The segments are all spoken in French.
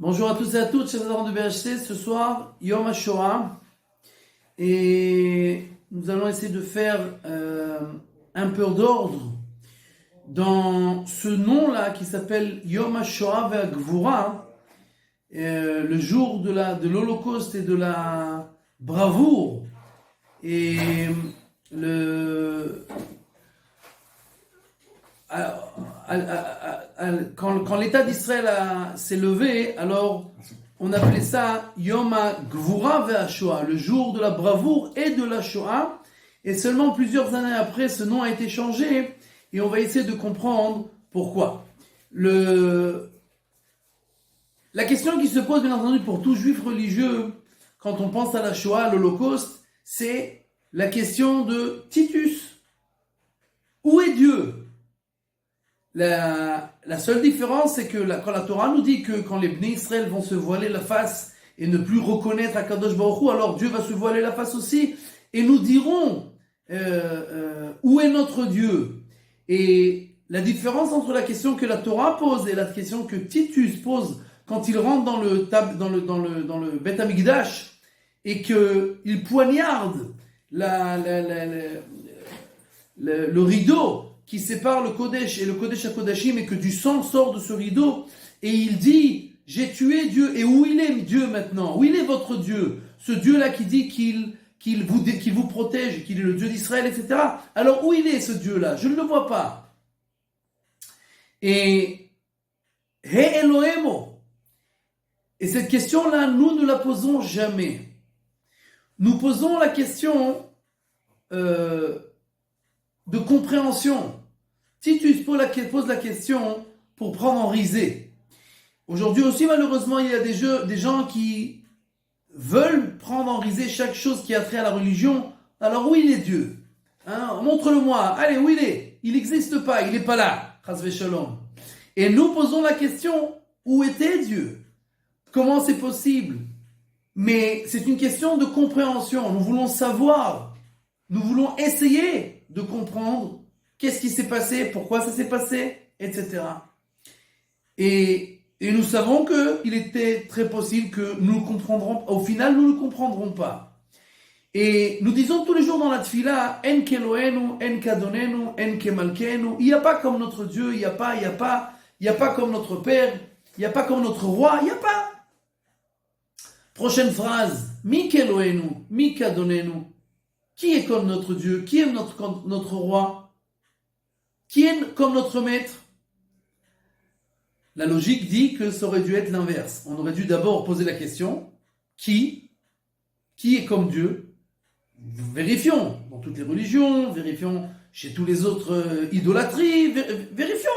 Bonjour à tous et à toutes, chers adhérents de BHC. Ce soir, Yom HaShoah. Et nous allons essayer de faire un peu d'ordre dans ce nom-là qui s'appelle Yom HaShoah ve'Gvura, le jour de l'Holocauste et de la bravoure. Et quand l'État d'Israël s'est levé, alors on appelait ça Yom HaGvura ve'Shoah, le jour de la bravoure et de la Shoah. Et seulement plusieurs années après, ce nom a été changé et on va essayer de comprendre pourquoi. La question qui se pose bien entendu pour tout juif religieux quand on pense à la Shoah, à l'Holocauste, c'est la question de Titus. Où est Dieu ? La seule différence, c'est que quand la Torah nous dit que quand les Bnei Israël vont se voiler la face et ne plus reconnaître Akadosh Baruch Hu, alors Dieu va se voiler la face aussi, et nous dirons où est notre Dieu. Et la différence entre la question que la Torah pose et la question que Titus pose quand il rentre dans le Beth Amikdash et qu'il poignarde le rideau qui sépare le Kodesh et le Kodesh HaKodashim, et que du sang sort de ce rideau, et il dit, j'ai tué Dieu, et où il est Dieu maintenant? Où il est votre Dieu? Ce Dieu-là qui dit qu'il vous protège, qu'il est le Dieu d'Israël, etc. Alors où il est ce Dieu-là? Je ne le vois pas. Et He Elohemo. Et cette question-là, nous ne la posons jamais. Nous posons la question de compréhension. Titus pose la question pour prendre en risée. Aujourd'hui aussi, malheureusement, il y a des gens qui veulent prendre en risée chaque chose qui a trait à la religion. Alors où il est Dieu? Montre-le-moi. Allez, où il est? Il n'existe pas, il n'est pas là. Chas v'shalom. Et nous posons la question, où était Dieu? Comment c'est possible? Mais c'est une question de compréhension. Nous voulons savoir. Nous voulons essayer de comprendre qu'est-ce qui s'est passé, pourquoi ça s'est passé, etc. Et nous savons qu'il était très possible que nous le comprendrons, au final nous ne le comprendrons pas. Et nous disons tous les jours dans la tfila, En keloenu, en kadonenu, en kemalkenu. Il n'y a pas comme notre Dieu, il n'y a pas comme notre Père, il n'y a pas comme notre roi, il n'y a pas. Prochaine phrase, Mi keloenu, mi kadonenu. Qui est comme notre Dieu? Qui est notre roi? Qui est comme notre maître? La logique dit que ça aurait dû être l'inverse. On aurait dû d'abord poser la question, qui est comme Dieu? Vérifions dans toutes les religions, vérifions chez tous les autres idolâtries, vérifions.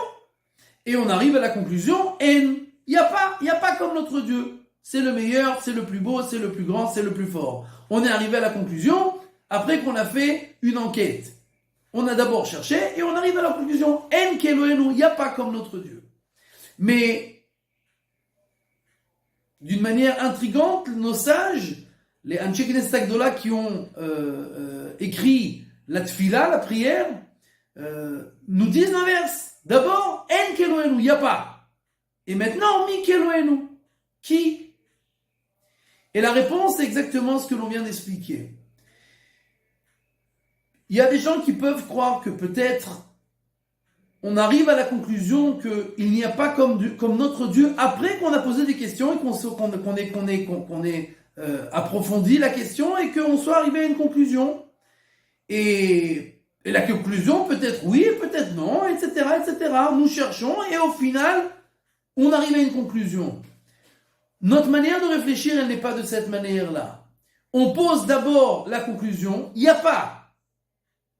Et on arrive à la conclusion, il n'y a pas comme notre Dieu. C'est le meilleur, c'est le plus beau, c'est le plus grand, c'est le plus fort. On est arrivé à la conclusion après qu'on a fait une enquête. On a d'abord cherché et on arrive à la conclusion, En keloenu, il n'y a pas comme notre Dieu. Mais, d'une manière intrigante, nos sages, les Anshe Knesset Agdola qui ont écrit la tfila, la prière, nous disent l'inverse. D'abord, En keloenu, il n'y a pas. Et maintenant, Mi keloenu, qui? Et la réponse, c'est exactement ce que l'on vient d'expliquer. Il y a des gens qui peuvent croire que peut-être on arrive à la conclusion qu'il n'y a pas comme notre Dieu après qu'on a posé des questions et qu'on ait approfondi la question et qu'on soit arrivé à une conclusion. Et la conclusion peut être oui, peut-être non, etc., etc. Nous cherchons et au final, on arrive à une conclusion. Notre manière de réfléchir, elle n'est pas de cette manière-là. On pose d'abord la conclusion, il n'y a pas.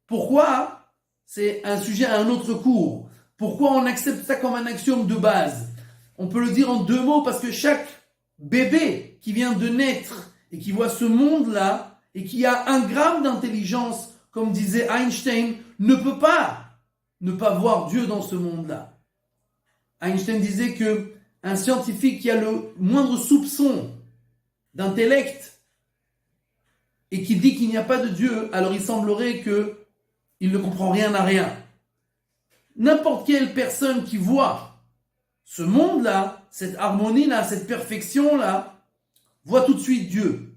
Pourquoi? C'est un sujet à un autre cours. Pourquoi on accepte ça comme un axiome de base? On peut le dire en deux mots, parce que chaque bébé qui vient de naître et qui voit ce monde-là et qui a 1 gramme d'intelligence, comme disait Einstein, ne peut pas ne pas voir Dieu dans ce monde-là. Einstein disait que un scientifique qui a le moindre soupçon d'intellect et qui dit qu'il n'y a pas de Dieu, alors il semblerait qu'il ne comprend rien à rien. N'importe quelle personne qui voit ce monde-là, cette harmonie-là, cette perfection-là, voit tout de suite Dieu.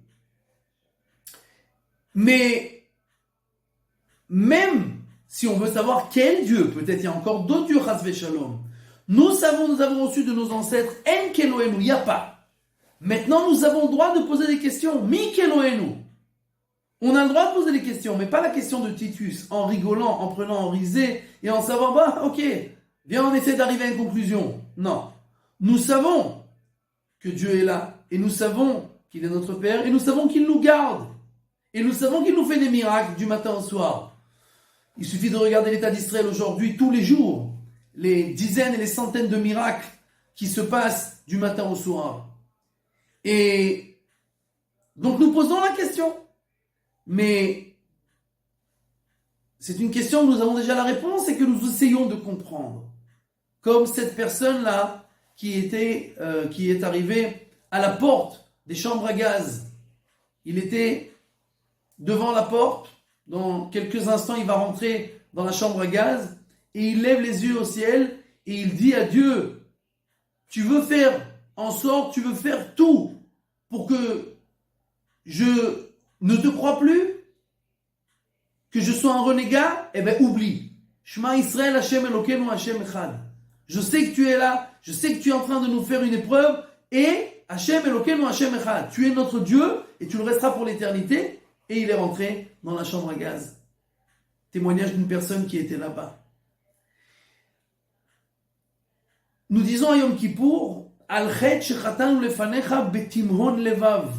Mais même si on veut savoir quel Dieu, peut-être il y a encore d'autres dieux, Chas v'Shalom, nous avons reçu de nos ancêtres, En Keloenu, il n'y a pas. Maintenant, nous avons le droit de poser des questions, Mi Keloenu. On a le droit de poser des questions, mais pas la question de Titus, en rigolant, en prenant en risée, et en savoir, bah, ok, viens, on essaie d'arriver à une conclusion. Non. Nous savons que Dieu est là, et nous savons qu'il est notre Père, et nous savons qu'il nous garde, et nous savons qu'il nous fait des miracles du matin au soir. Il suffit de regarder l'état d'Israël aujourd'hui, tous les jours, les dizaines et les centaines de miracles qui se passent du matin au soir. Et donc nous posons la question. Mais c'est une question où nous avons déjà la réponse et que nous essayons de comprendre. Comme cette personne-là qui est arrivée à la porte des chambres à gaz. Il était devant la porte. Dans quelques instants, il va rentrer dans la chambre à gaz et il lève les yeux au ciel et il dit à Dieu, tu veux faire tout pour que je ne te crois plus, que je sois un renégat, eh bien oublie. Shema Israël Hashem Elokeinu Hashem Echad. Je sais que tu es là, je sais que tu es en train de nous faire une épreuve, et Hashem Elokeinu Hashem Echad. Tu es notre Dieu, et tu le resteras pour l'éternité. Et il est rentré dans la chambre à gaz. Témoignage d'une personne qui était là-bas. Nous disons à Yom Kippour, Al chet shechatanu lefanecha betimhon levav.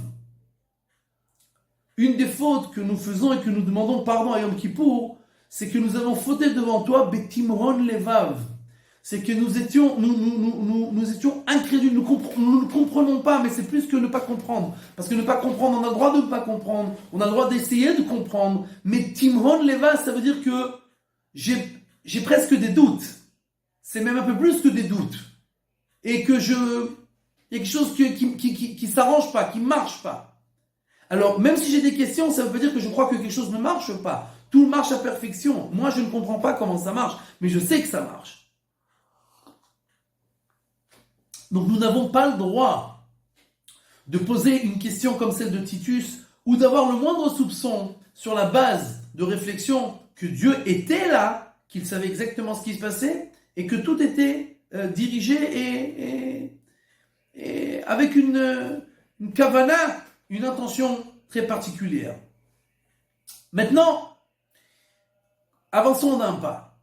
Une des fautes que nous faisons et que nous demandons pardon à Yom Kippour, c'est que nous avons fauté devant toi, Betimron Levav. C'est que nous étions incrédules, nous ne comprenons pas, mais c'est plus que ne pas comprendre. Parce que ne pas comprendre, on a le droit de ne pas comprendre, on a le droit d'essayer de comprendre. Mais Timron Levav, ça veut dire que j'ai presque des doutes. C'est même un peu plus que des doutes. Et que il y a quelque chose qui s'arrange pas, qui marche pas. Alors, même si j'ai des questions, ça veut pas dire que je crois que quelque chose ne marche pas. Tout marche à perfection. Moi, je ne comprends pas comment ça marche, mais je sais que ça marche. Donc, nous n'avons pas le droit de poser une question comme celle de Titus ou d'avoir le moindre soupçon sur la base de réflexion que Dieu était là, qu'il savait exactement ce qui se passait et que tout était dirigé et avec une kavana, une intention très particulière. Maintenant, avançons d'un pas.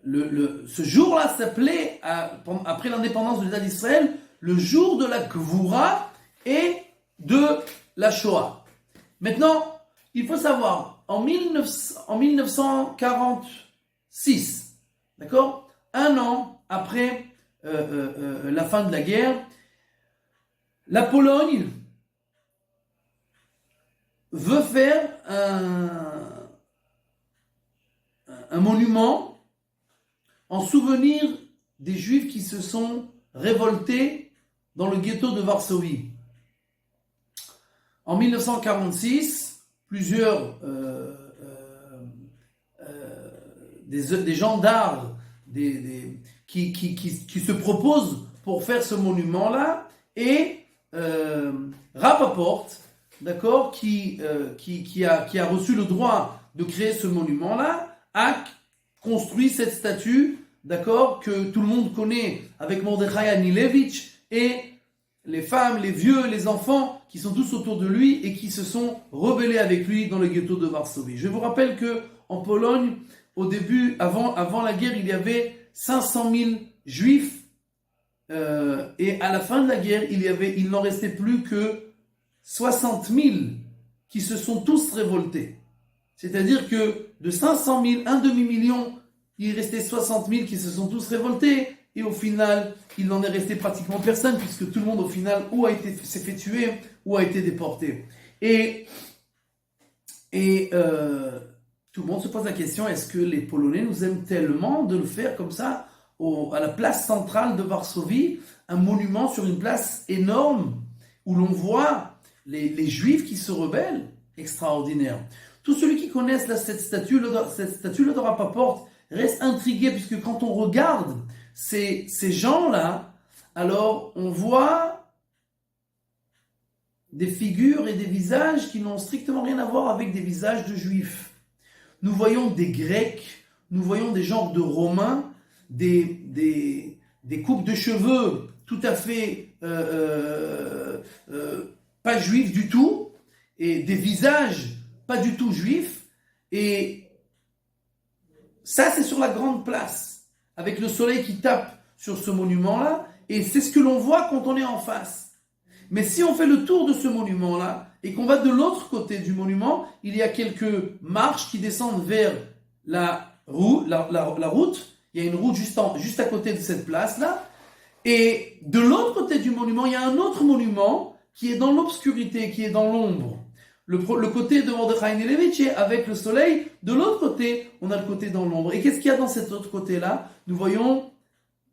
Ce jour-là s'appelait, après l'indépendance de l'État d'Israël, le jour de la Gvoura et de la Shoah. Maintenant, il faut savoir, en 1946, d'accord, un an après la fin de la guerre, la Pologne veut faire un monument en souvenir des Juifs qui se sont révoltés dans le ghetto de Varsovie. En 1946, plusieurs des gendarmes qui se proposent pour faire ce monument-là et Rapaport, d'accord, qui a reçu le droit de créer ce monument-là, a construit cette statue, d'accord, que tout le monde connaît avec Mordechai Anilevitch et les femmes, les vieux, les enfants qui sont tous autour de lui et qui se sont rebellés avec lui dans le ghetto de Varsovie. Je vous rappelle que en Pologne, au début, avant la guerre, il y avait 500 000 juifs et à la fin de la guerre, il n'en restait plus que 60 000 qui se sont tous révoltés. C'est-à-dire que de 500 000, un demi-million, il restait 60 000 qui se sont tous révoltés. Et au final, il n'en est resté pratiquement personne, puisque tout le monde, au final, s'est fait tuer, ou a été déporté. Et tout le monde se pose la question, est-ce que les Polonais nous aiment tellement de le faire comme ça, à la place centrale de Varsovie, un monument sur une place énorme, où l'on voit les Juifs qui se rebellent? Extraordinaire. Tous ceux qui connaissent cette statue de Rapaport reste intrigué, puisque quand on regarde ces gens-là, alors on voit des figures et des visages qui n'ont strictement rien à voir avec des visages de juifs. Nous voyons des Grecs, nous voyons des genres de Romains, des coupes de cheveux tout à fait pas juifs du tout, et des visages pas du tout juifs, et ça c'est sur la grande place, avec le soleil qui tape sur ce monument-là, et c'est ce que l'on voit quand on est en face. Mais si on fait le tour de ce monument-là, et qu'on va de l'autre côté du monument, il y a quelques marches qui descendent vers la route. Il y a une route juste à côté de cette place-là. Et de l'autre côté du monument, il y a un autre monument qui est dans l'obscurité, qui est dans l'ombre. Le côté de Mordechai Neilevitch est avec le soleil. De l'autre côté, on a le côté dans l'ombre. Et qu'est-ce qu'il y a dans cet autre côté-là? Nous voyons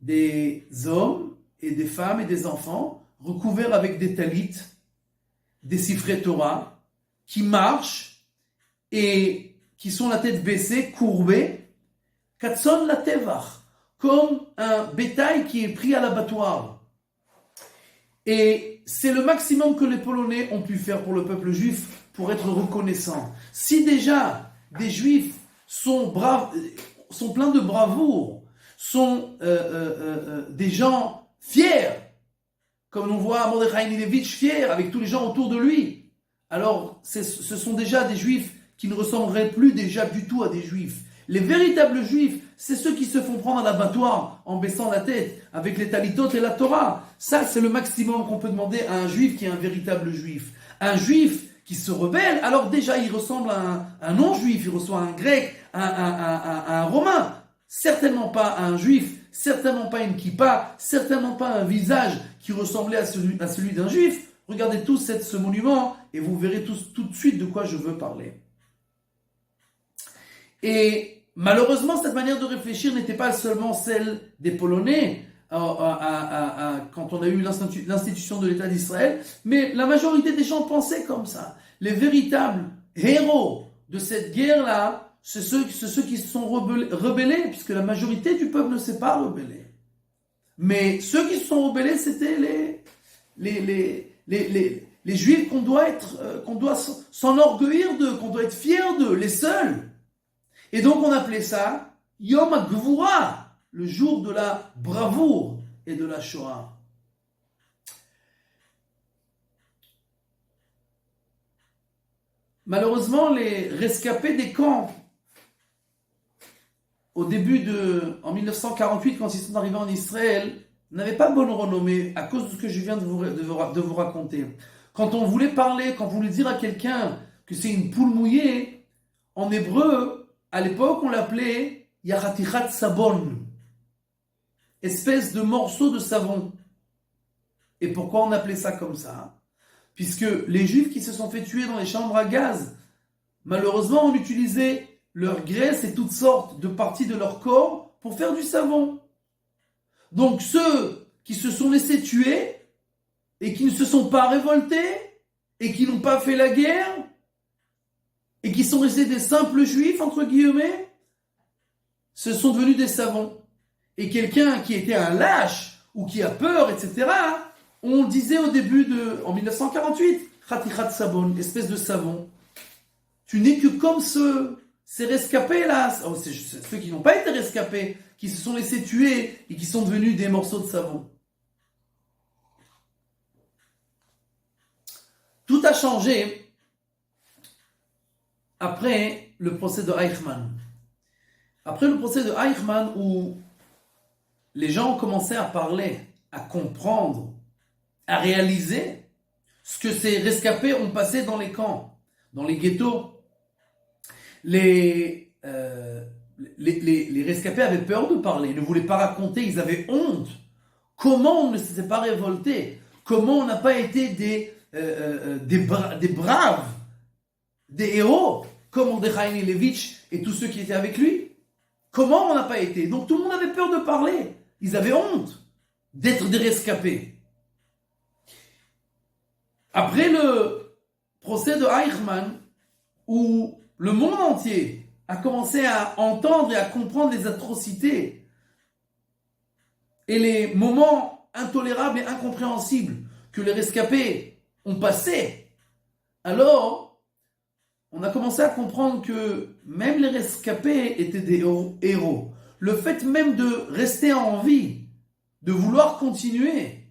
des hommes et des femmes et des enfants recouverts avec des talit, des sifrei Torah, qui marchent et qui sont la tête baissée, courbée, katson la tevach, comme un bétail qui est pris à l'abattoir. Et c'est le maximum que les Polonais ont pu faire pour le peuple juif pour être reconnaissants. Si déjà des Juifs sont pleins de bravoure, sont des gens fiers, comme on voit Mordechai Neilevitch fier avec tous les gens autour de lui, alors ce sont déjà des Juifs qui ne ressembleraient plus déjà du tout à des Juifs. Les véritables Juifs, c'est ceux qui se font prendre à l'abattoir en baissant la tête avec les talitot et la Torah. Ça, c'est le maximum qu'on peut demander à un Juif qui est un véritable Juif. Un Juif qui se rebelle, alors déjà il ressemble à un non-Juif, il ressemble à un Grec, à un Romain. Certainement pas à un Juif, certainement pas une kippa, certainement pas un visage qui ressemblait à celui d'un Juif. Regardez tous ce monument et vous verrez tout de suite de quoi je veux parler. Et malheureusement, cette manière de réfléchir n'était pas seulement celle des Polonais quand on a eu l'institution de l'État d'Israël, mais la majorité des gens pensaient comme ça. Les véritables héros de cette guerre-là, c'est ceux qui se sont rebellés, puisque la majorité du peuple ne s'est pas rebellé. Mais ceux qui se sont rebellés, c'était les Juifs qu'on doit s'enorgueillir d'eux, qu'on doit être fiers d'eux, les seuls. Et donc on appelait ça Yom HaGvura, le jour de la bravoure et de la Shoah. Malheureusement, les rescapés des camps, en 1948, quand ils sont arrivés en Israël, n'avaient pas bonne renommée à cause de ce que je viens de vous raconter. Quand on voulait parler, quand on voulait dire à quelqu'un que c'est une poule mouillée, en hébreu, à l'époque, on l'appelait Yachatichat Sabon, espèce de morceau de savon. Et pourquoi on appelait ça comme ça? Puisque les Juifs qui se sont fait tuer dans les chambres à gaz, malheureusement, on utilisait leur graisse et toutes sortes de parties de leur corps pour faire du savon. Donc ceux qui se sont laissés tuer et qui ne se sont pas révoltés et qui n'ont pas fait la guerre et qui sont restés des simples Juifs, entre guillemets, ce sont devenus des savons. Et quelqu'un qui était un lâche ou qui a peur, etc., on disait en 1948, Khatichat Sabon, espèce de savon. Tu n'es que comme ces rescapés là, c'est ceux qui n'ont pas été rescapés, qui se sont laissés tuer et qui sont devenus des morceaux de savon. Tout a changé après le procès de Eichmann. Après le procès de Eichmann, où les gens ont commencé à parler, à comprendre, à réaliser ce que ces rescapés ont passé dans les camps, dans les ghettos. Les rescapés avaient peur de parler, ils ne voulaient pas raconter, ils avaient honte. Comment on ne s'était pas révolté? Comment on n'a pas été des braves, des héros, comme Mordechai Neilevitch et tous ceux qui étaient avec lui? Comment on n'a pas été? Donc tout le monde avait peur de parler. Ils avaient honte d'être des rescapés. Après le procès de Eichmann, où le monde entier a commencé à entendre et à comprendre les atrocités et les moments intolérables et incompréhensibles que les rescapés ont passés, alors on a commencé à comprendre que même les rescapés étaient des héros. Le fait même de rester en vie, de vouloir continuer,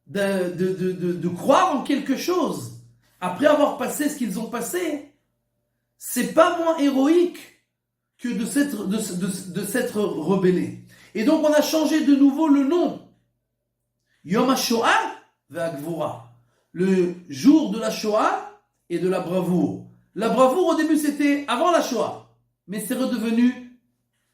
de croire en quelque chose, après avoir passé ce qu'ils ont passé, c'est pas moins héroïque que de s'être rebellé. Et donc on a changé de nouveau le nom. Yom HaShoah ve'Hagvura. Le jour de la Shoah et de la bravoure. La bravoure au début c'était avant la Shoah, mais c'est redevenu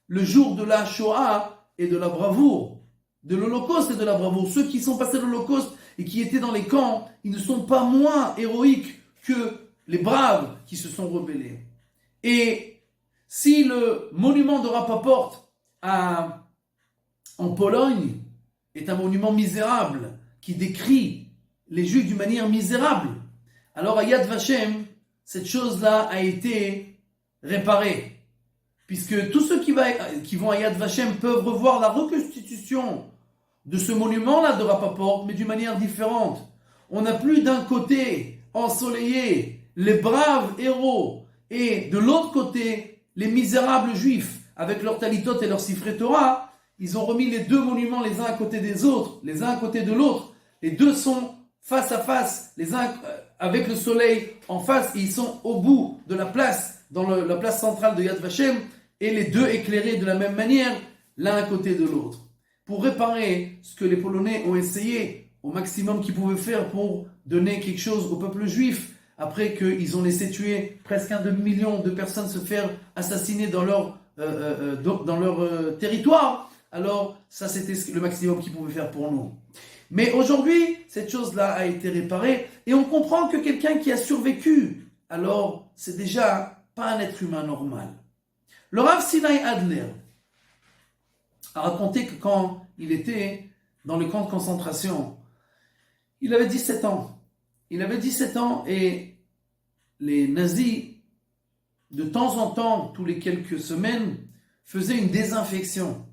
le jour de la Shoah et de la bravoure, de l'Holocauste et de la bravoure. Ceux qui sont passés l'Holocauste et qui étaient dans les camps, ils ne sont pas moins héroïques que les braves qui se sont rebellés. Et si le monument de Rapaport en Pologne est un monument misérable qui décrit les Juifs d'une manière misérable, alors à Yad Vashem, cette chose-là a été réparée. Puisque tous ceux qui vont à Yad Vashem peuvent revoir la reconstitution de ce monument-là de Rapaport, mais d'une manière différente. On n'a plus d'un côté ensoleillé les braves héros et de l'autre côté les misérables juifs avec leurs talitot et leurs sifrei Torah. Ils ont remis les deux monuments les uns à côté des autres, les uns à côté de l'autre. Les deux sont face à face, les uns avec le soleil en face, et ils sont au bout de la place, dans la place centrale de Yad Vashem, et les deux éclairés de la même manière, l'un à côté de l'autre. Pour réparer ce que les Polonais ont essayé au maximum qu'ils pouvaient faire pour donner quelque chose au peuple juif, après qu'ils ont laissé tuer presque 1 demi-million de personnes se faire assassiner dans leur territoire, alors ça c'était le maximum qu'ils pouvaient faire pour nous. Mais aujourd'hui, cette chose-là a été réparée, et on comprend que quelqu'un qui a survécu, alors c'est déjà pas un être humain normal. Le Rav Sinai Adler a raconté que quand il était dans le camp de concentration, il avait 17 ans. Il avait 17 ans et les nazis, de temps en temps, tous les quelques semaines, faisaient une désinfection.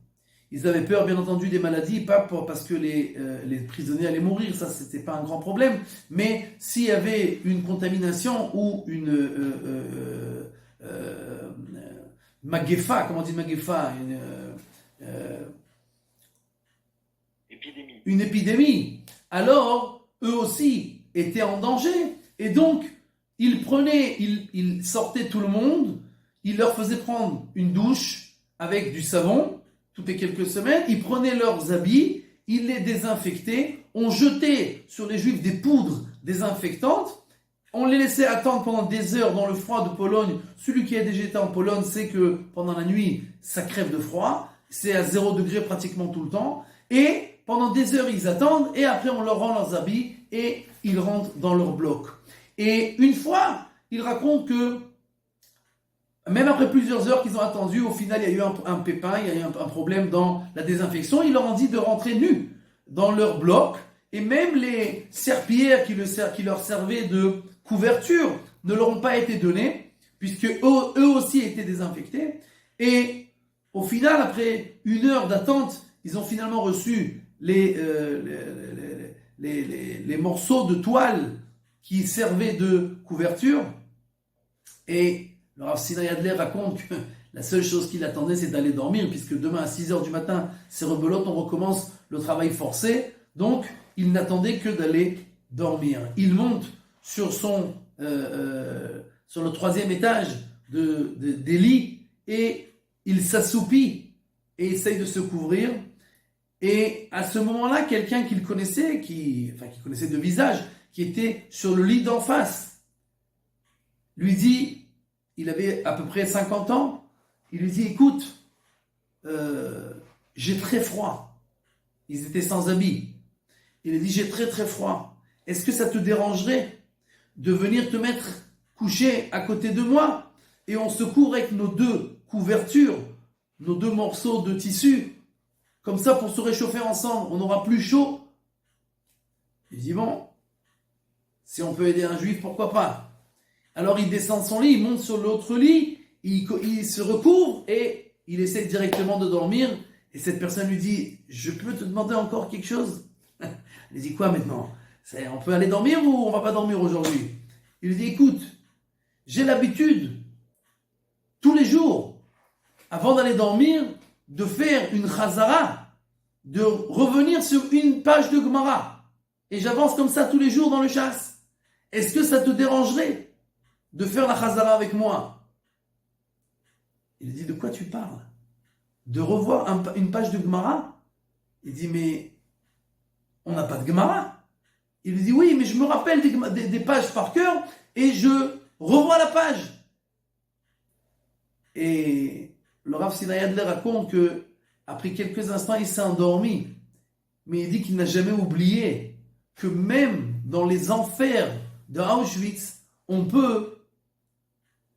Ils avaient peur, bien entendu, des maladies, pas parce que les prisonniers allaient mourir, ça c'était pas un grand problème, mais s'il y avait une contamination ou une magefa, comment on dit magefa, une épidémie, alors eux aussi étaient en danger, et donc ils sortaient tout le monde, ils leur faisaient prendre une douche avec du savon toutes les quelques semaines, ils prenaient leurs habits, ils les désinfectaient, on jetait sur les juifs des poudres désinfectantes, on les laissait attendre pendant des heures dans le froid de Pologne. Celui qui a déjà été en Pologne sait que pendant la nuit, ça crève de froid, c'est à 0 degré pratiquement tout le temps, et pendant des heures ils attendent, et après on leur rend leurs habits, et ils rentrent dans leur bloc. Et une fois, ils racontent que même après plusieurs heures qu'ils ont attendu, au final, il y a eu un pépin, il y a eu un problème dans la désinfection. Ils leur ont dit de rentrer nus dans leur bloc. Et même les serpillères qui leur servaient de couverture ne leur ont pas été données, puisque eux aussi étaient désinfectés. Et au final, après 1 heure d'attente, ils ont finalement reçu les morceaux de toile qui servaient de couverture. Et le Rav Sinai Adler raconte que la seule chose qu'il attendait, c'est d'aller dormir, puisque demain à 6h du matin, c'est rebelote, on recommence le travail forcé. Donc, il n'attendait que d'aller dormir. Il monte sur sur le 3e étage des lits, et il s'assoupit et essaye de se couvrir. Et à ce moment-là, quelqu'un qu'il connaissait, qu'il connaissait de visage, qui était sur le lit d'en face, lui dit, il avait à peu près 50 ans, il lui dit, écoute, j'ai très froid. Ils étaient sans habits. Il lui dit, j'ai très très froid. Est-ce que ça te dérangerait de venir te mettre couché à côté de moi, et on se couvre avec nos 2 couvertures, nos 2 morceaux de tissu, comme ça pour se réchauffer ensemble, on aura plus chaud. Il dit, bon, si on peut aider un juif, pourquoi pas? Alors il descend de son lit, il monte sur l'autre lit, il se recouvre et il essaie directement de dormir. Et cette personne lui dit, je peux te demander encore quelque chose? Il dit, quoi maintenant? On peut aller dormir ou on va pas dormir aujourd'hui? Il lui dit, écoute, j'ai l'habitude, tous les jours, avant d'aller dormir, de faire une chazara, de revenir sur une page de Gemara. Et j'avance comme ça tous les jours dans le chasse. Est-ce que ça te dérangerait de faire la chazara avec moi? Il dit, de quoi tu parles? De revoir une page de Gemara? Il dit, mais on n'a pas de Gemara. Il lui dit, oui, mais je me rappelle des pages par cœur et je revois la page. Et le Rav Sinai Adler raconte que après quelques instants, il s'est endormi. Mais il dit qu'il n'a jamais oublié que même dans les enfers de Auschwitz, on peut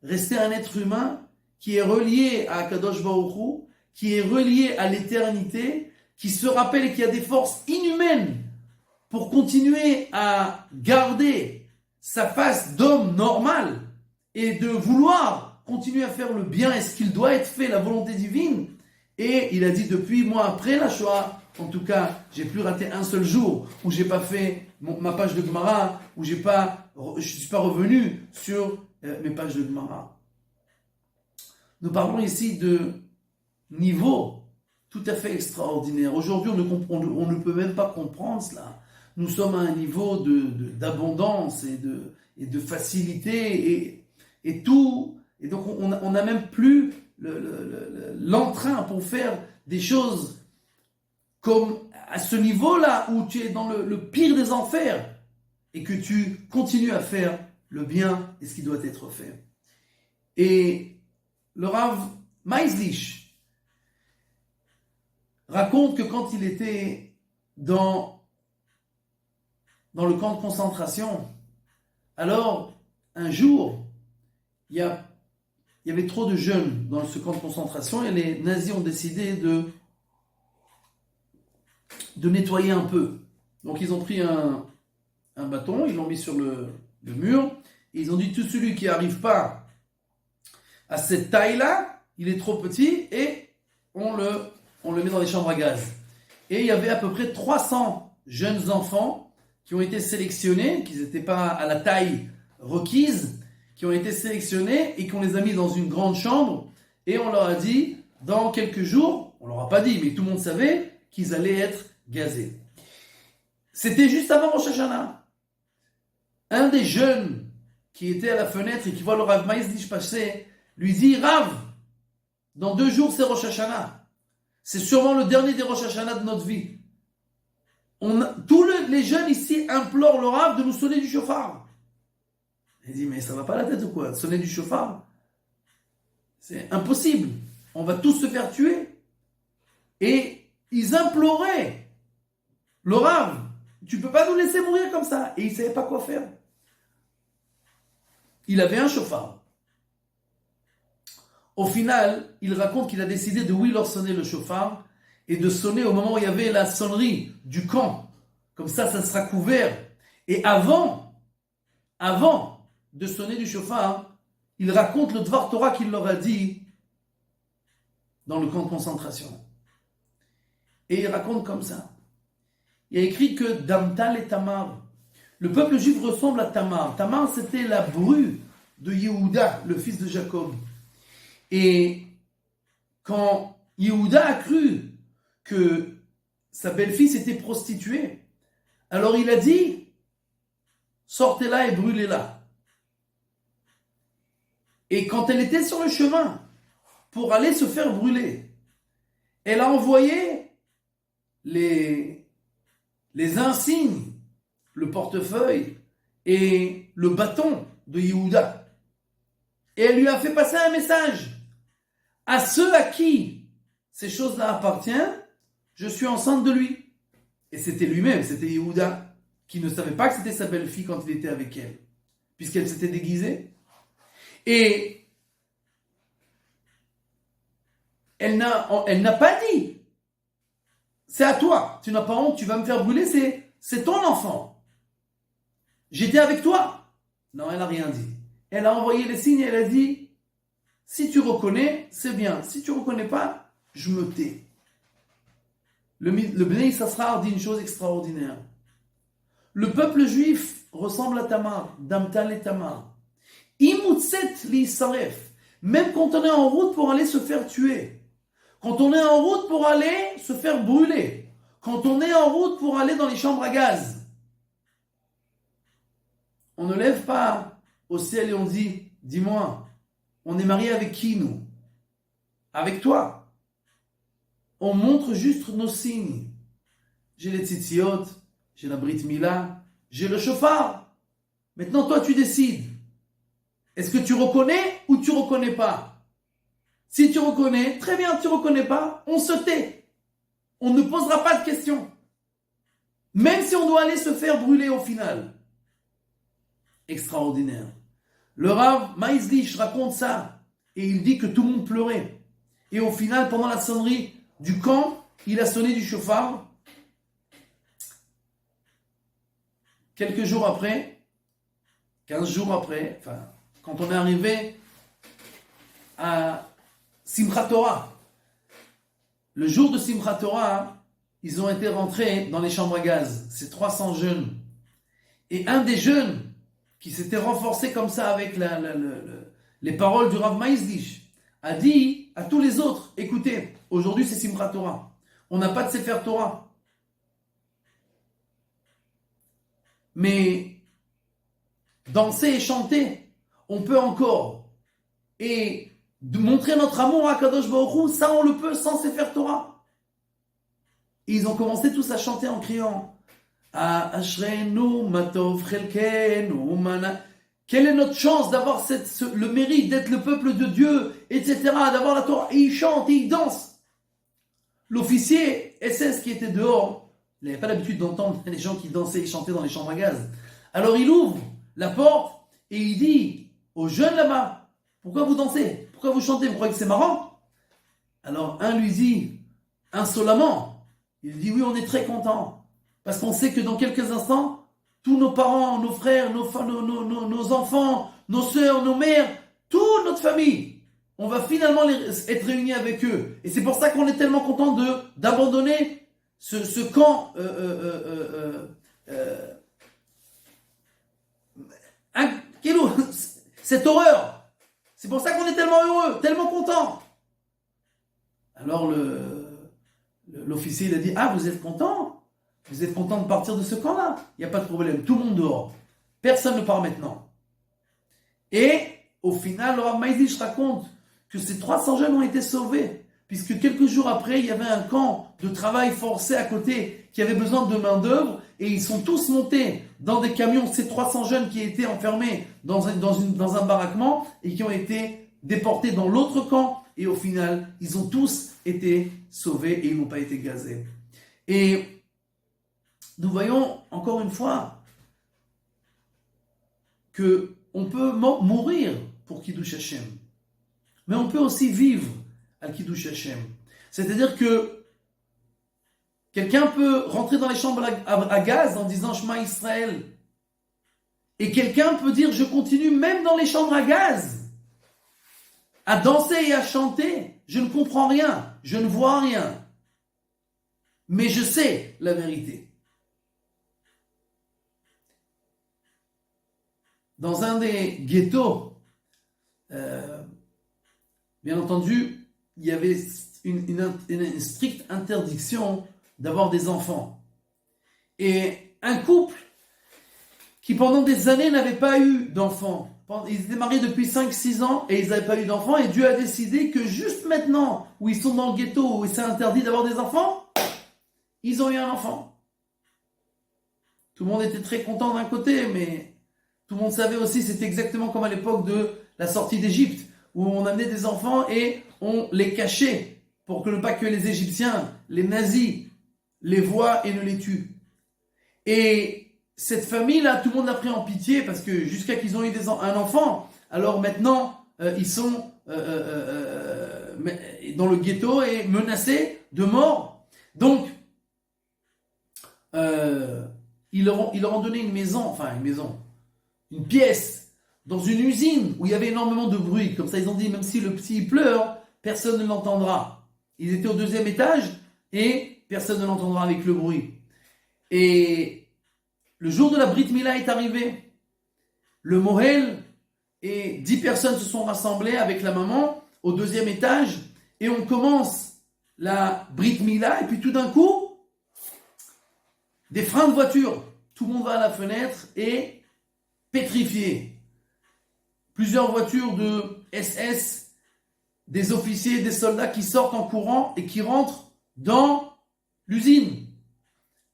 rester un être humain qui est relié à Kadosh Baruch Hu, qui est relié à l'éternité, qui se rappelle et qui a des forces inhumaines pour continuer à garder sa face d'homme normal et de vouloir continuer à faire le bien et ce qu'il doit être fait, la volonté divine. Et il a dit, depuis moi, après la Shoah, en tout cas, j'ai plus raté un seul jour où j'ai pas fait ma page de Gemara, où je suis pas revenu sur mes pages de Gemara. Nous parlons ici de niveau tout à fait extraordinaire. Aujourd'hui, on ne peut même pas comprendre cela. Nous sommes à un niveau d'abondance et de facilité et tout. Et donc, on n'a même plus l'entrain pour faire des choses comme à ce niveau-là où tu es dans le pire des enfers et que tu continues à faire le bien et ce qui doit être fait. Et le Rav Maislich raconte que quand il était dans le camp de concentration, alors un jour, il y avait trop de jeunes dans ce camp de concentration et les nazis ont décidé de nettoyer un peu. Donc ils ont pris un bâton, ils l'ont mis sur le mur et ils ont dit, tout celui qui n'arrive pas à cette taille-là, il est trop petit et on le met dans les chambres à gaz. Et il y avait à peu près 300 jeunes enfants qui ont été sélectionnés, qui n'étaient pas à la taille requise, qui ont été sélectionnés et qu'on les a mis dans une grande chambre et on leur a dit, dans quelques jours, on leur a pas dit, mais tout le monde savait qu'ils allaient être gazés. C'était juste avant Rosh Hashanah. Un des jeunes qui était à la fenêtre et qui voit le Rav Maislich passer, lui dit, Rav, dans 2 jours c'est Rosh Hashanah. C'est sûrement le dernier des Rosh Hashanah de notre vie. Tous les jeunes ici implorent le Rav de nous sonner du chauffard. Il dit, mais ça va pas la tête ou quoi? Sonner du chauffard? C'est impossible. On va tous se faire tuer. Et ils imploraient le Rav, tu peux pas nous laisser mourir comme ça. Et il savait pas quoi faire. Il avait un chauffard. Au final, il raconte qu'il a décidé de leur sonner le chauffard et de sonner au moment où il y avait la sonnerie du camp. Comme ça sera couvert. Et avant de sonner du chauffard, il raconte le Dvar Torah qu'il leur a dit dans le camp de concentration. Et il raconte comme ça. Il y a écrit que Damtal et Tamar, le peuple juif ressemble à Tamar. Tamar, c'était la bru de Yehuda, le fils de Jacob. Et quand Yehuda a cru que sa belle-fille s'était prostituée, alors il a dit, sortez-la et brûlez-la. Et quand elle était sur le chemin pour aller se faire brûler, elle a envoyé les insignes, le portefeuille et le bâton de Yehuda. Et elle lui a fait passer un message. À ceux à qui ces choses-là appartiennent, je suis enceinte de lui. Et c'était lui-même, c'était Yehuda, qui ne savait pas que c'était sa belle-fille quand il était avec elle, puisqu'elle s'était déguisée. Et elle n'a pas dit, c'est à toi, tu n'as pas honte, tu vas me faire brûler, c'est ton enfant. J'étais avec toi. Non, elle n'a rien dit. Elle a envoyé les signes et elle a dit, Si tu reconnais, c'est bien. Si tu ne reconnais pas, je me tais. Le Bnei Issachar dit une chose extraordinaire. Le peuple juif ressemble à Tamar, Damtal et Tamar. Imutset li saref. Même quand on est en route pour aller se faire tuer. Quand on est en route pour aller se faire brûler. Quand on est en route pour aller dans les chambres à gaz. On ne lève pas au ciel et on dit, dis-moi, on est marié avec qui nous? Avec toi. On montre juste nos signes. J'ai les tzitziot, j'ai la brit mila, j'ai le chauffard. Maintenant, toi, tu décides. Est-ce que tu reconnais ou tu reconnais pas? Si tu reconnais, très bien, tu reconnais pas, on se tait. On ne posera pas de questions. Même si on doit aller se faire brûler au final. Extraordinaire. Le Rav Maïzlich raconte ça. Et il dit que tout le monde pleurait. Et au final, pendant la sonnerie du camp, il a sonné du chauffard. Quelques jours après, 15 jours après, enfin, quand on est arrivé à Simchat Torah, le jour de Simchat Torah, ils ont été rentrés dans les chambres à gaz. C'est 300 jeunes. Et un des jeunes qui s'était renforcé comme ça avec les paroles du Rav Maïzlich a dit à tous les autres, écoutez, aujourd'hui c'est Simchat Torah. On n'a pas de Sefer Torah. Mais danser et chanter, on peut encore. Et de montrer notre amour à Kadosh Baruch Hu, ça on le peut sans Sefer Torah. Et ils ont commencé tous à chanter en criant Ashrenu matov chelkenu mana. Quelle est notre chance d'avoir le mérite d'être le peuple de Dieu, etc., d'avoir la Torah. Et ils chantent et ils dansent. L'officier SS qui était dehors, il n'avait pas l'habitude d'entendre les gens qui dansaient et chantaient dans les chambres à gaz. Alors il ouvre la porte et il dit aux jeunes là-bas, pourquoi vous dansez? Pourquoi vous chantez? Vous croyez que c'est marrant? Alors un lui dit, insolemment, il dit oui, on est très content. Parce qu'on sait que dans quelques instants, tous nos parents, nos frères, nos enfants, nos sœurs, nos mères, toute notre famille, on va finalement être réunis avec eux. Et c'est pour ça qu'on est tellement content d'abandonner ce camp cette horreur. C'est pour ça qu'on est tellement heureux, tellement content. Alors l'officier il a dit, ah vous êtes content? Vous êtes content de partir de ce camp-là? Il n'y a pas de problème, tout le monde dehors. Personne ne part maintenant. Et au final, le Rav Maïzlich raconte que ces 300 jeunes ont été sauvés, puisque quelques jours après, il y avait un camp de travail forcé à côté qui avait besoin de main-d'œuvre, et ils sont tous montés dans des camions, ces 300 jeunes qui étaient enfermés dans un baraquement, et qui ont été déportés dans l'autre camp, et au final, ils ont tous été sauvés, et ils n'ont pas été gazés. Et nous voyons encore une fois que on peut mourir pour Kiddush Hashem, mais on peut aussi vivre à Kiddush Hashem. C'est-à-dire que quelqu'un peut rentrer dans les chambres à gaz en disant Shema Israël, et quelqu'un peut dire je continue même dans les chambres à gaz à danser et à chanter. Je ne comprends rien, je ne vois rien, mais je sais la vérité. Dans un des ghettos, bien entendu, il y avait une stricte interdiction d'avoir des enfants. Et un couple qui pendant des années n'avait pas eu d'enfants, ils étaient mariés depuis 5-6 ans et ils n'avaient pas eu d'enfants, et Dieu a décidé que juste maintenant, où ils sont dans le ghetto, où c'est interdit d'avoir des enfants, ils ont eu un enfant. Tout le monde était très content d'un côté, mais tout le monde savait aussi, c'était exactement comme à l'époque de la sortie d'Égypte, où on amenait des enfants et on les cachait pour que ne pas que les Égyptiens, les nazis, les voient et ne les tuent. Et cette famille-là, tout le monde l'a pris en pitié parce que jusqu'à qu'ils ont eu un enfant, alors maintenant, ils sont dans le ghetto et menacés de mort. Donc, ils leur ont donné une pièce dans une usine où il y avait énormément de bruit. Comme ça, ils ont dit, même si le petit pleure, personne ne l'entendra. Ils étaient au 2e étage et personne ne l'entendra avec le bruit. Et le jour de la Brit Mila est arrivé. Le Mohel et 10 personnes se sont rassemblées avec la maman au 2e étage et on commence la Brit Mila et puis tout d'un coup, des freins de voiture. Tout le monde va à la fenêtre et pétrifié. Plusieurs voitures de SS, des officiers, des soldats qui sortent en courant et qui rentrent dans l'usine.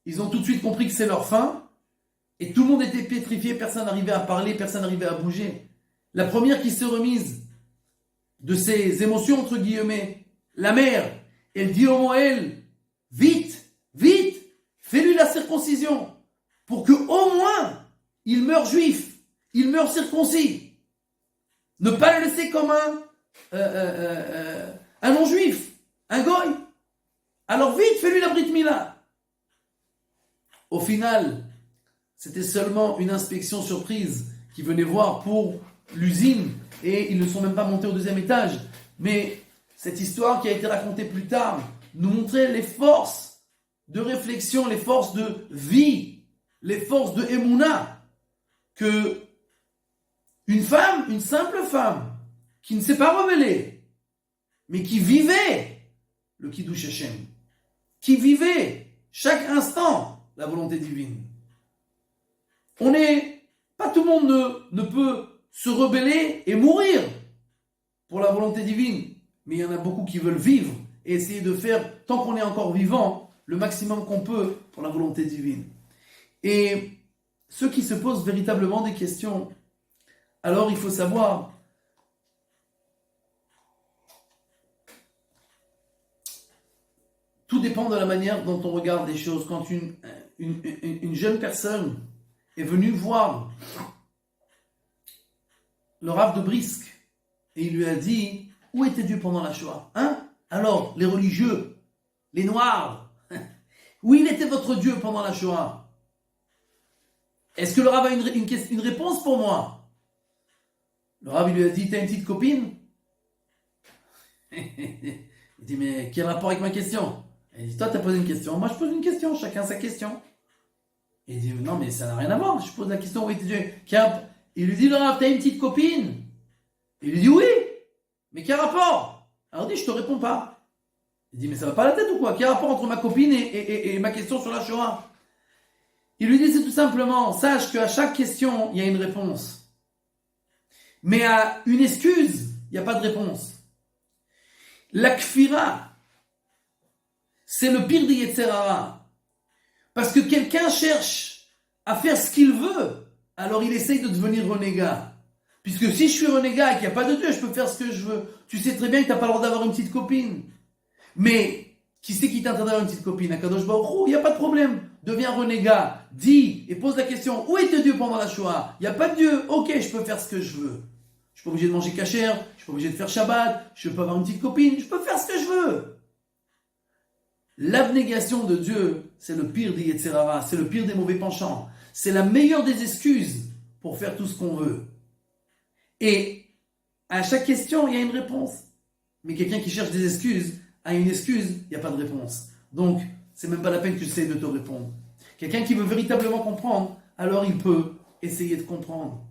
Ils ont tout de suite compris que c'est leur fin et tout le monde était pétrifié, personne n'arrivait à parler, personne n'arrivait à bouger. La première qui s'est remise de ses émotions, entre guillemets, la mère, elle dit au Moël, vite, vite, fais-lui la circoncision pour que au moins il meure juif, il meure circoncis. Ne pas le laisser comme un non-juif, un goy. Alors vite, fais-lui la Brit Mila. Au final, c'était seulement une inspection surprise qui venait voir pour l'usine et ils ne sont même pas montés au 2e étage. Mais cette histoire qui a été racontée plus tard nous montrait les forces de réflexion, les forces de vie, les forces de Emouna que une femme, une simple femme, qui ne s'est pas rebellée, mais qui vivait le Kiddush Hashem, qui vivait chaque instant la volonté divine. Pas tout le monde ne peut se rebeller et mourir pour la volonté divine, mais il y en a beaucoup qui veulent vivre et essayer de faire, tant qu'on est encore vivant, le maximum qu'on peut pour la volonté divine. Et ceux qui se posent véritablement des questions, alors il faut savoir tout dépend de la manière dont on regarde les choses. Quand une jeune personne est venue voir le Rav de Brisk et il lui a dit, où était Dieu pendant la Shoah? Alors, les religieux, les Noirs, où il était votre Dieu pendant la Shoah? Est-ce que le Rav a une réponse pour moi? Le Rav lui a dit, t'as une petite copine? Il dit, mais quel rapport avec ma question? Il dit, toi t'as posé une question, moi je pose une question, chacun sa question. Il dit, non mais ça n'a rien à voir, je pose la question, où était Dieu? Il lui dit, le Rav, t'as une petite copine? Il lui dit, oui, mais quel rapport? Alors il dit, je te réponds pas. Il dit, mais ça va pas la tête ou quoi? Quel rapport entre ma copine et ma question sur la Shoah? Il lui dit, c'est tout simplement, sache qu'à chaque question, il y a une réponse. Mais à une excuse, il n'y a pas de réponse. La kfira, c'est le pire des Yetzer Hara. Parce que quelqu'un cherche à faire ce qu'il veut, alors il essaye de devenir renégat. Puisque si je suis renégat et qu'il n'y a pas de Dieu, je peux faire ce que je veux. Tu sais très bien que tu n'as pas le droit d'avoir une petite copine. Mais qui c'est qui t'interdit d'avoir une petite copine? Akadosh Baruch Hu, il n'y a pas de problème. Deviens renégat, dis et pose la question, où était Dieu pendant la Shoah? Il n'y a pas de Dieu, ok, je peux faire ce que je veux. Je ne suis pas obligé de manger kasher, je ne suis pas obligé de faire Shabbat, je ne peux pas avoir une petite copine, je peux faire ce que je veux. L'abnégation de Dieu, c'est le pire des Yetzer Hara, c'est le pire des mauvais penchants. C'est la meilleure des excuses pour faire tout ce qu'on veut. Et à chaque question, il y a une réponse. Mais quelqu'un qui cherche des excuses, à une excuse, il n'y a pas de réponse. Donc, c'est même pas la peine que j'essaie de te répondre. Quelqu'un qui veut véritablement comprendre, alors il peut essayer de comprendre.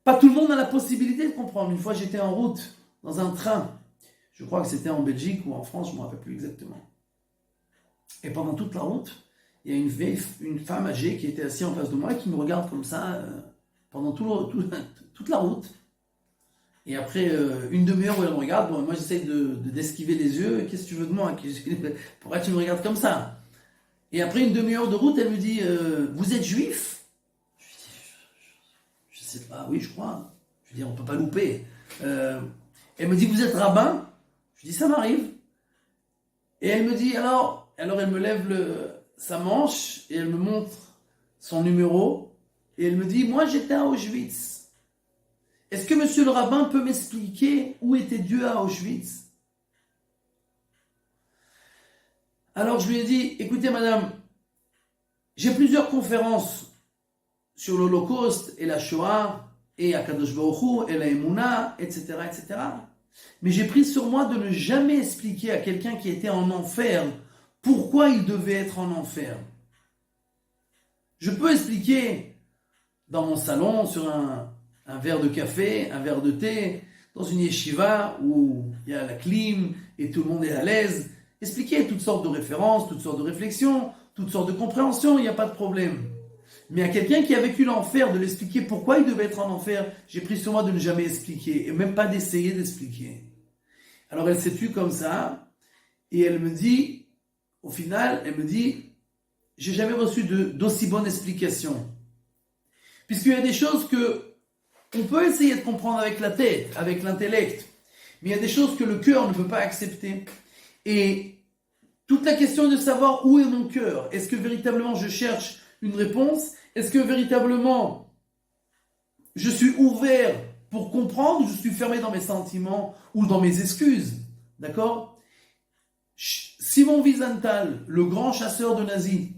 Pas tout le monde a la possibilité de comprendre. Une fois, j'étais en route, dans un train. Je crois que c'était en Belgique ou en France, je ne me rappelle plus exactement. Et pendant toute la route, il y a une femme âgée qui était assise en face de moi et qui me regarde comme ça pendant toute la route. Et après une demi-heure où elle me regarde, bon, moi j'essaie d'esquiver les yeux. Qu'est-ce que tu veux de moi? Pourquoi tu me regardes comme ça? Et après une demi-heure de route, elle me dit vous êtes juif? Je lui dis je sais pas, oui je crois. Je lui dis on peut pas louper. Elle me dit vous êtes rabbin? Je dis ça m'arrive. Et elle me dit alors elle me lève sa manche et elle me montre son numéro et elle me dit moi j'étais à Auschwitz. Est-ce que monsieur le rabbin peut m'expliquer où était Dieu à Auschwitz? Alors je lui ai dit, écoutez madame, j'ai plusieurs conférences sur l'Holocauste et la Shoah, et Akadosh Baruch Hu, et la Emouna, etc., etc. Mais j'ai pris sur moi de ne jamais expliquer à quelqu'un qui était en enfer pourquoi il devait être en enfer. Je peux expliquer dans mon salon, sur un verre de café, un verre de thé, dans une yeshiva où il y a la clim et tout le monde est à l'aise, expliquer toutes sortes de références, toutes sortes de réflexions, toutes sortes de compréhensions, il n'y a pas de problème. Mais à quelqu'un qui a vécu l'enfer, de l'expliquer pourquoi il devait être en enfer, j'ai pris sur moi de ne jamais expliquer, et même pas d'essayer d'expliquer. Alors elle s'est tue comme ça, et elle me dit, au final, elle me dit, j'ai jamais reçu d'aussi bonne explication. Puisqu'il y a des choses que on peut essayer de comprendre avec la tête, avec l'intellect, mais il y a des choses que le cœur ne peut pas accepter. Et toute la question de savoir où est mon cœur, est-ce que véritablement je cherche une réponse? Est-ce que véritablement je suis ouvert pour comprendre ou je suis fermé dans mes sentiments ou dans mes excuses? D'accord? Simon Wiesenthal, le grand chasseur de nazis,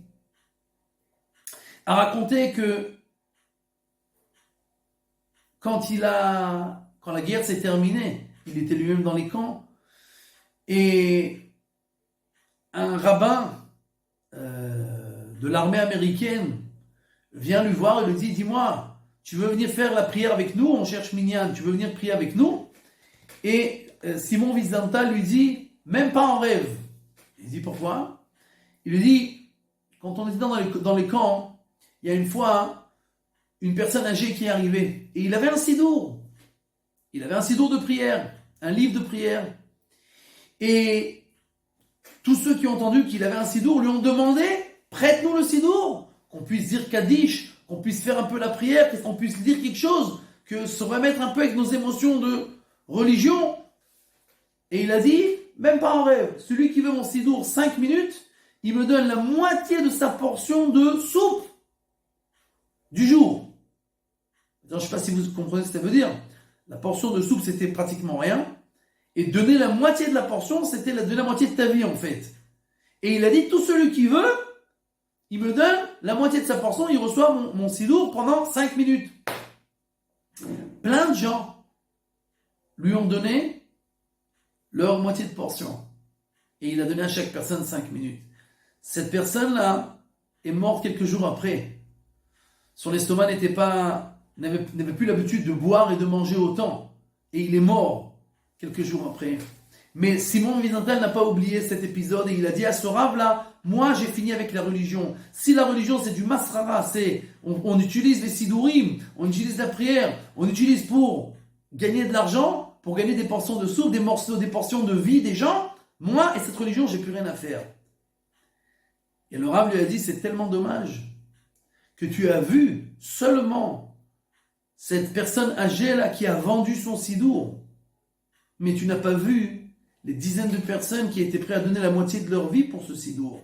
a raconté que quand la guerre s'est terminée, il était lui-même dans les camps, et un rabbin de l'armée américaine vient lui voir et lui dit, dis-moi, tu veux venir faire la prière avec nous? On cherche Minyan, tu veux venir prier avec nous? Et Simon Wiesenthal lui dit, même pas en rêve. Il dit, pourquoi? Il lui dit, quand on était dans les camps, il y a une fois une personne âgée qui est arrivée, et il avait un sidour. Il avait un sidour de prière, un livre de prière. Et tous ceux qui ont entendu qu'il avait un sidour lui ont demandé, prête-nous le sidour, qu'on puisse dire Kaddish, qu'on puisse faire un peu la prière, qu'on puisse dire quelque chose, que se remettre un peu avec nos émotions de religion. Et il a dit, même pas en rêve, celui qui veut mon sidour 5 minutes, il me donne la moitié de sa portion de soupe du jour. Alors, je ne sais pas si vous comprenez ce que ça veut dire. La portion de soupe, c'était pratiquement rien. Et donner la moitié de la portion, c'était donner la moitié de ta vie, en fait. Et il a dit, tout celui qui veut, il me donne la moitié de sa portion, il reçoit mon sidour pendant 5 minutes. Plein de gens lui ont donné leur moitié de portion. Et il a donné à chaque personne 5 minutes. Cette personne-là est morte quelques jours après. Son estomac n'avait plus l'habitude de boire et de manger autant. Et il est mort quelques jours après. Mais Simon Wiesenthal n'a pas oublié cet épisode et il a dit à ce rave-là, moi j'ai fini avec la religion. Si la religion c'est du masrara, on utilise les sidourim, on utilise la prière, on utilise pour gagner de l'argent, pour gagner des portions de soupe, des portions de vie des gens, moi et cette religion j'ai plus rien à faire. Et le rave lui a dit, c'est tellement dommage que tu as vu seulement cette personne âgée là qui a vendu son sidour, mais tu n'as pas vu les dizaines de personnes qui étaient prêtes à donner la moitié de leur vie pour ce sidour.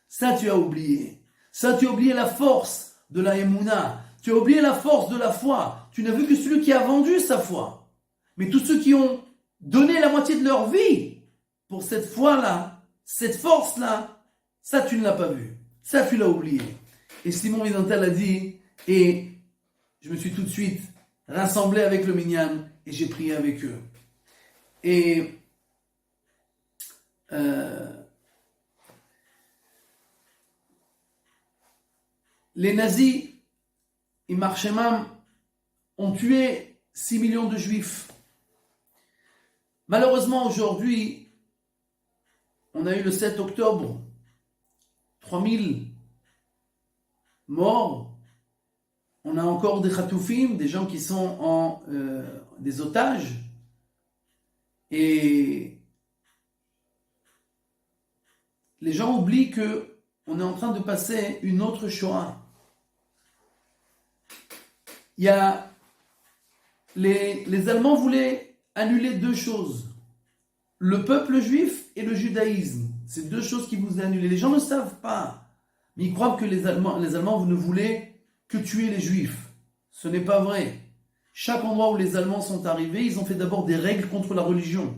Ça tu as oublié. Ça tu as oublié la force de la Emouna. Tu as oublié la force de la foi. Tu n'as vu que celui qui a vendu sa foi. Mais tous ceux qui ont donné la moitié de leur vie pour cette foi-là, cette force-là, ça tu ne l'as pas vu. Ça tu l'as oublié. Et Simon Wiesenthal a dit, et je me suis tout de suite rassemblé avec le Minyan et j'ai prié avec eux. Et les nazis, Iyamar Shemam, ont tué 6 millions de juifs. Malheureusement, aujourd'hui, on a eu le 7 octobre, 3000 morts. On a encore des khatoufim, des gens qui sont des otages. Et les gens oublient qu'on est en train de passer une autre Shoah. Il y a les Allemands voulaient annuler 2 choses. Le peuple juif et le judaïsme. C'est 2 choses qui vous annulent. Les gens ne savent pas. Mais ils croient que les Allemands ne voulaient que tuer les juifs. Ce n'est pas vrai. Chaque endroit où les Allemands sont arrivés, ils ont fait d'abord des règles contre la religion.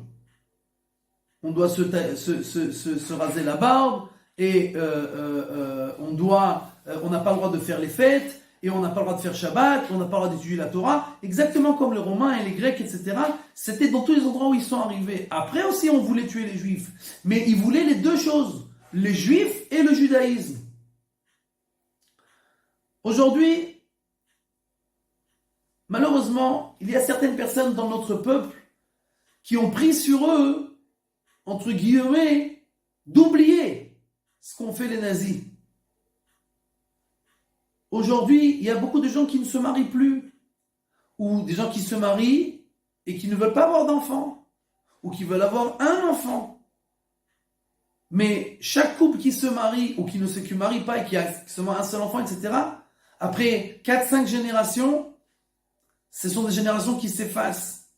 On doit se raser la barbe et on n'a pas le droit de faire les fêtes. et on n'a pas le droit de faire Shabbat, on n'a pas le droit d'étudier la Torah, exactement comme les Romains et les Grecs, etc. C'était dans tous les endroits où ils sont arrivés. Après aussi, on voulait tuer les Juifs, mais ils voulaient les deux choses, les Juifs et le judaïsme. Aujourd'hui, malheureusement, il y a certaines personnes dans notre peuple qui ont pris sur eux, entre guillemets, d'oublier ce qu'ont fait les nazis. Aujourd'hui, il y a beaucoup de gens qui ne se marient plus, ou des gens qui se marient et qui ne veulent pas avoir d'enfants, ou qui veulent avoir un enfant. Mais chaque couple qui se marie, ou qui ne se marie pas et qui a seulement un seul enfant, etc., après 4-5 générations, ce sont des générations qui s'effacent.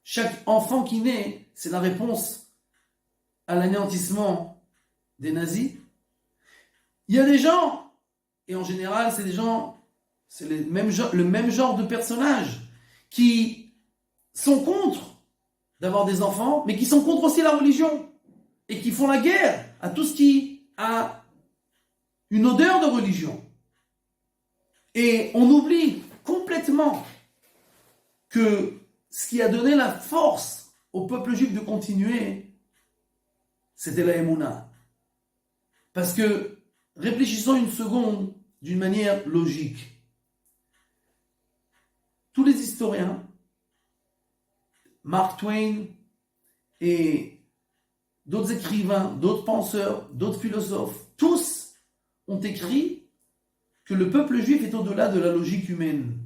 Chaque enfant qui naît, c'est la réponse à l'anéantissement des nazis. Il y a des gens, et en général, c'est des gens, c'est le même genre de personnages qui sont contre d'avoir des enfants, mais qui sont contre aussi la religion et qui font la guerre à tout ce qui a une odeur de religion. Et on oublie complètement que ce qui a donné la force au peuple juif de continuer, c'était la Emouna. Parce que, réfléchissons une seconde d'une manière logique. Tous les historiens, Mark Twain et d'autres écrivains, d'autres penseurs, d'autres philosophes, tous ont écrit que le peuple juif est au-delà de la logique humaine.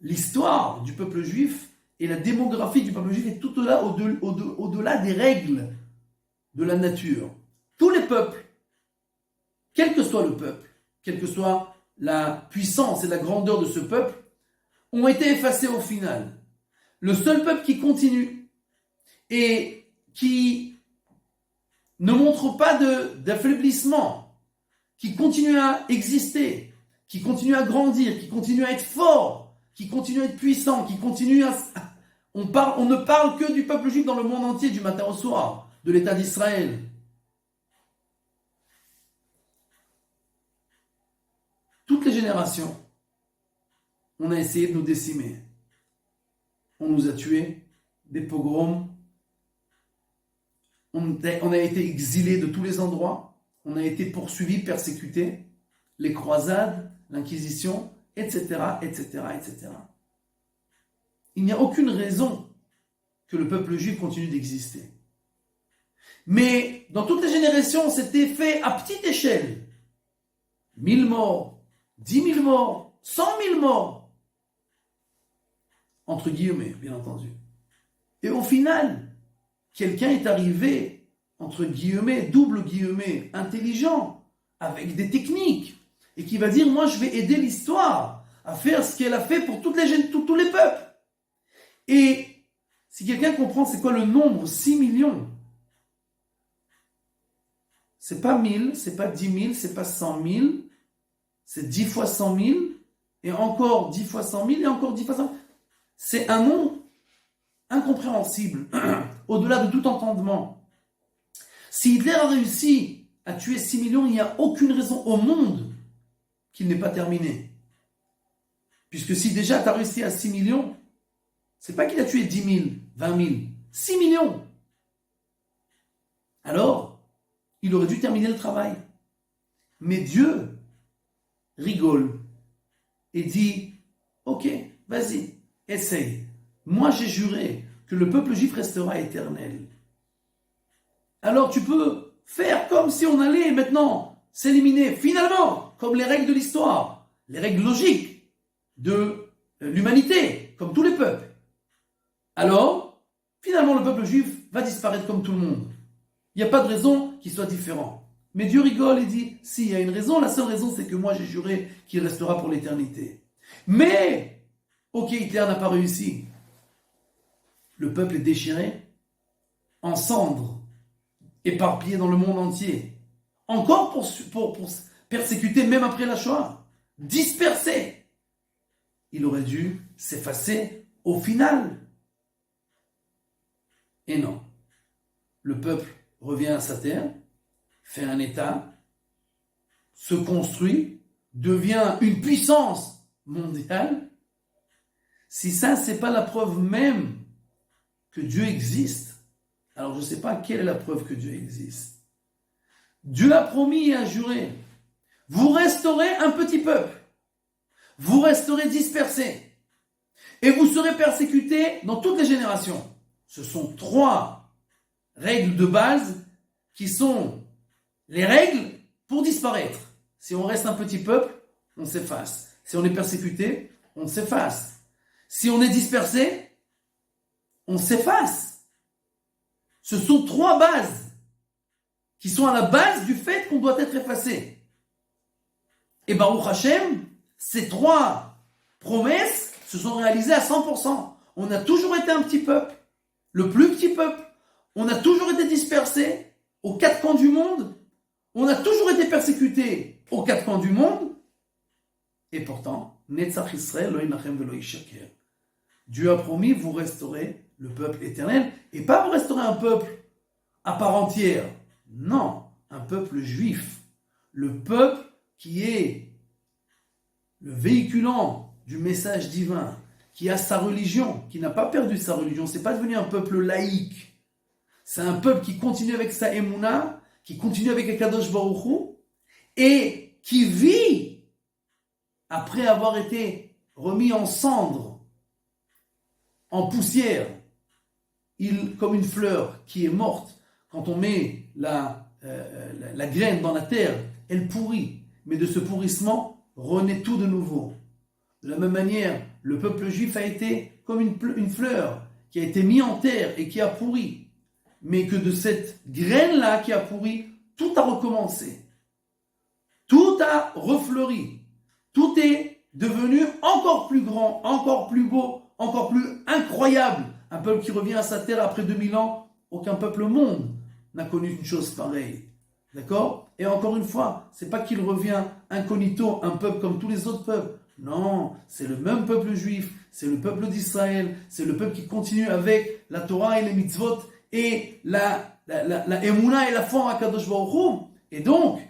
L'histoire du peuple juif et la démographie du peuple juif est tout au-delà des règles de la nature. Tous les peuples, quel que soit le peuple, quelle que soit la puissance et la grandeur de ce peuple, ont été effacés au final. Le seul peuple qui continue et qui ne montre pas d'affaiblissement, qui continue à exister, qui continue à grandir, qui continue à être fort, qui continue à être puissant, qui continue à... On ne parle que du peuple juif dans le monde entier, du matin au soir, de l'État d'Israël. Toutes les générations, on a essayé de nous décimer. On nous a tués, des pogroms, on a été exilés de tous les endroits, on a été poursuivis, persécutés, les croisades, l'Inquisition, etc., etc., etc. Il n'y a aucune raison que le peuple juif continue d'exister. Mais dans toutes les générations, c'était fait à petite échelle. 1000 morts, 10 000 morts, 100 000 morts. Entre guillemets, bien entendu. Et au final, quelqu'un est arrivé, entre guillemets, double guillemets, intelligent, avec des techniques, et qui va dire, moi je vais aider l'histoire à faire ce qu'elle a fait pour tous les peuples. Et si quelqu'un comprend c'est quoi le nombre, 6 millions, c'est pas 1000, c'est pas 10 000, c'est pas 100 000, c'est 10 fois 100 000, et encore 10 fois 100 000, et encore 10 fois 100 000. C'est un nombre incompréhensible, au-delà de tout entendement. Si Hitler a réussi à tuer 6 millions, il n'y a aucune raison au monde qu'il n'ait pas terminé. Puisque si déjà tu as réussi à 6 millions, c'est pas qu'il a tué 10 000, 20 000, 6 millions. Alors, il aurait dû terminer le travail. Mais Dieu rigole et dit, ok, vas-y, essaye. Moi j'ai juré que le peuple juif restera éternel. Alors tu peux faire comme si on allait maintenant s'éliminer finalement, comme les règles de l'histoire, les règles logiques de l'humanité, comme tous les peuples. Alors, finalement le peuple juif va disparaître comme tout le monde. Il n'y a pas de raison qu'il soit différent. Mais Dieu rigole et dit, si, il y a une raison, la seule raison c'est que moi j'ai juré qu'il restera pour l'éternité. Mais, ok, Hitler n'a pas réussi. Le peuple est déchiré, en cendres, éparpillé dans le monde entier. Encore pour persécuter même après la Shoah. Dispersé. Il aurait dû s'effacer au final. Et non. Le peuple revient à sa terre, fait un État, se construit, devient une puissance mondiale, si ça, c'est pas la preuve même que Dieu existe, alors je ne sais pas quelle est la preuve que Dieu existe. Dieu a promis et a juré, vous resterez un petit peuple, vous resterez dispersés, et vous serez persécutés dans toutes les générations. Ce sont 3 règles de base qui sont les règles pour disparaître. Si on reste un petit peuple, on s'efface. Si on est persécuté, on s'efface. Si on est dispersé, on s'efface. Ce sont 3 bases qui sont à la base du fait qu'on doit être effacé. Et Baruch Hashem, ces 3 promesses se sont réalisées à 100%. On a toujours été un petit peuple, le plus petit peuple. On a toujours été dispersé aux 4 coins du monde. On a toujours été persécuté aux 4 coins du monde. Et pourtant, Netzach Israël, lo yinachem velo yishaker. Dieu a promis, vous resterez le peuple éternel. Et pas vous resterez un peuple à part entière. Non, un peuple juif. Le peuple qui est le véhiculant du message divin, qui a sa religion, qui n'a pas perdu sa religion. C'est pas devenu un peuple laïque. C'est un peuple qui continue avec sa émouna, qui continue avec Akadosh Baruch Hu, et qui vit après avoir été remis en cendres, en poussière, comme une fleur qui est morte. Quand on met la graine dans la terre, elle pourrit. Mais de ce pourrissement, renaît tout de nouveau. De la même manière, le peuple juif a été comme une fleur qui a été mise en terre et qui a pourri. Mais que de cette graine-là qui a pourri, tout a recommencé. Tout a refleuri. Tout est devenu encore plus grand, encore plus beau, encore plus incroyable. Un peuple qui revient à sa terre après 2000 ans, aucun peuple au monde n'a connu une chose pareille. D'accord? Et encore une fois, c'est pas qu'il revient incognito, un peuple comme tous les autres peuples. Non, c'est le même peuple juif, c'est le peuple d'Israël, c'est le peuple qui continue avec la Torah et les mitzvot et la émouna et la foi en Akadosh Baruch Hu. Et donc,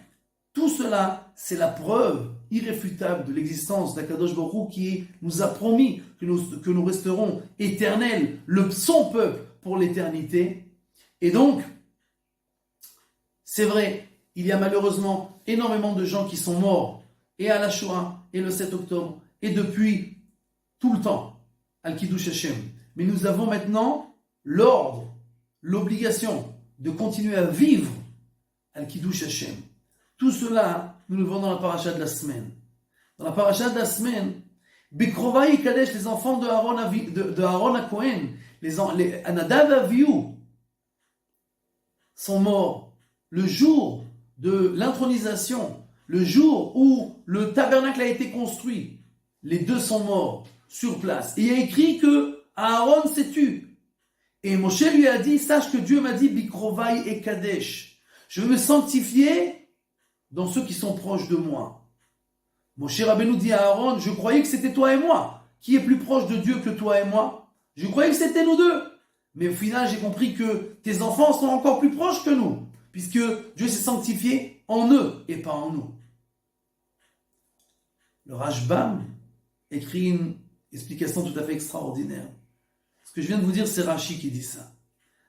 tout cela, c'est la preuve irréfutable de l'existence d'Akadosh Baruch Hu qui nous a promis que nous resterons éternels, son peuple pour l'éternité. Et donc, c'est vrai, il y a malheureusement énormément de gens qui sont morts, et à la Shoah, et le 7 octobre, et depuis tout le temps, Al-Kiddush Hashem. Mais nous avons maintenant l'ordre, l'obligation de continuer à vivre Al-Kiddush Hashem. Tout cela, nous le voyons dans la paracha de la semaine. Dans la paracha de la semaine, Bekrovai Yikadesh, les enfants de Aaron à Cohen, les Anadav et Avihu, sont morts le jour de l'intronisation, le jour où le tabernacle a été construit. Les 2 sont morts sur place. Et il y a écrit que Aaron s'est tu. Et Moshe lui a dit, sache que Dieu m'a dit, Bikrovai et Kadesh. Je veux me sanctifier dans ceux qui sont proches de moi. Moshe Rabbeinu dit à Aaron, je croyais que c'était toi et moi. Qui est plus proche de Dieu que toi et moi? Je croyais que c'était nous deux. Mais au final, j'ai compris que tes enfants sont encore plus proches que nous. Puisque Dieu s'est sanctifié en eux et pas en nous. Le Rashbam écrit une explication tout à fait extraordinaire. Ce que je viens de vous dire, c'est Rashi qui dit ça.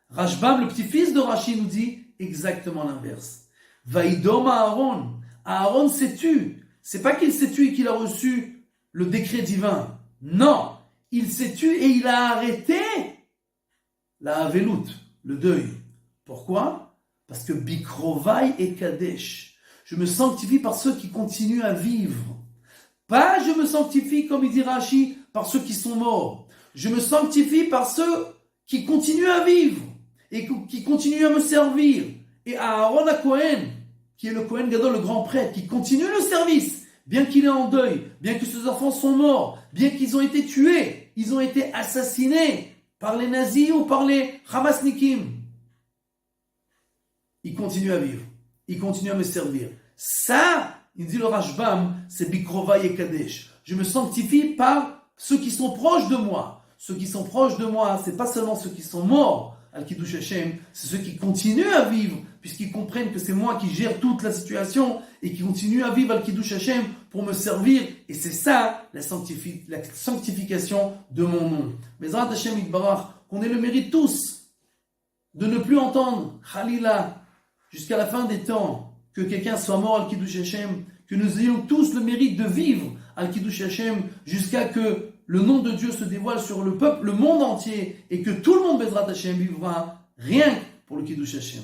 Rashbam, le petit-fils de Rashi, nous dit exactement l'inverse. Vaïdom Aaron. Aaron s'est tu. C'est pas qu'il s'est tu et qu'il a reçu le décret divin. Non, il s'est tu et il a arrêté la Avelut, le deuil. Pourquoi? Parce que Bikrovai et Kadesh, je me sanctifie par ceux qui continuent à vivre. Pas je me sanctifie, comme il dit Rashi, par ceux qui sont morts. Je me sanctifie par ceux qui continuent à vivre et qui continuent à me servir. Et Aaron à Cohen, qui est le Cohen Gadol, le grand prêtre, qui continue le service, bien qu'il est en deuil, bien que ses enfants sont morts, bien qu'ils ont été tués, ils ont été assassinés par les nazis ou par les Hamasnikim. Il continue à vivre. Il continue à me servir. Ça, il dit le Rashbam, c'est Bikrovai et Kadesh. Je me sanctifie par ceux qui sont proches de moi. Ceux qui sont proches de moi, c'est pas seulement ceux qui sont morts, Al-Kiddush Hashem, c'est ceux qui continuent à vivre, puisqu'ils comprennent que c'est moi qui gère toute la situation et qui continue à vivre Al-Kiddush Hashem pour me servir. Et c'est ça la sanctification de mon nom. Bezrat Hashem Yitbarach, qu'on ait le mérite tous de ne plus entendre Khalila jusqu'à la fin des temps que quelqu'un soit mort Al-Kiddush Hashem, que nous ayons tous le mérite de vivre Al-Kiddush Hashem jusqu'à que le nom de Dieu se dévoile sur le peuple, le monde entier, et que tout le monde Bezrat Hashem vivra rien que pour le Kiddush Hashem.